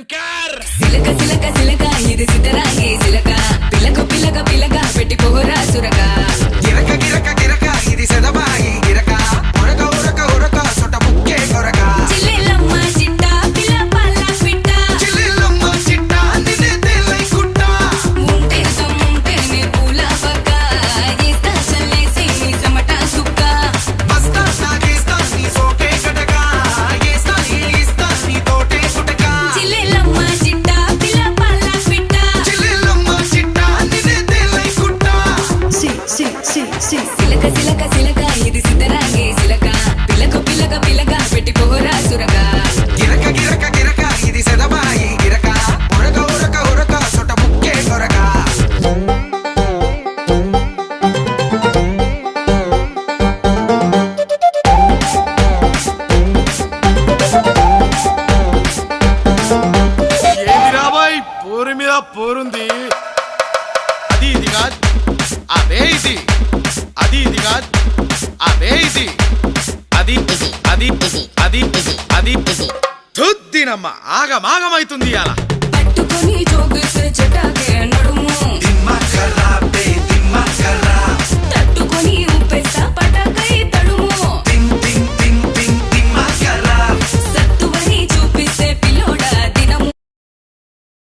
శంకర్ సిలక సిలక సిలక ఇది సిద్ధరాగే సిలక పిలక పిలక పిలక పెట్టి పోరా సురక గిరక గిరక గిరక ఇది సెదబాయి గిరక ఉరక ఉరక ఉరక సొట ముక్కే కొరక చిల్లెలమ్మ చిట్ట పిల్ల పల్ల పిట్ట చిల్లెలమ్మ చిట్ట నిన్నే తెల్లై కుట్ట ముంటే సొమ్ముంటేనే పూల పక్క ఏస్తా చల్లేసి నీ సమట సుక్క బస్తా సాగేస్తా నీ సోకే గడక ఏస్తా ఏస్తా నీ తోటే కుటక చిల్లెలమ్మ చిట్ట పిల్ల పల్ల పిట్ట చిల్లెలమ్మ చిట్ట నిన్నే తెల్లై కుట్ట సిలక సిలక సిలక ఇది సిద్ధరాగే సిలక పిలక పిలక పిలక పెట్టి పోరా సురక గిరక గిరక గిరక ఇది సెదబాయి గిరక ఉరక ఉరక ఉరక సొట ముక్కే కొరక ఏంది రాబాయ్ పోరు మీద పోరుంది అది ఇది కాదు అదే ఇది అది ఇది కాదు అదే ఇది అది అది అది అది తుద్దినమ్మ ఆగమాగమైతుంది అలా పట్టుకొని జోగిస్తే చెట్ట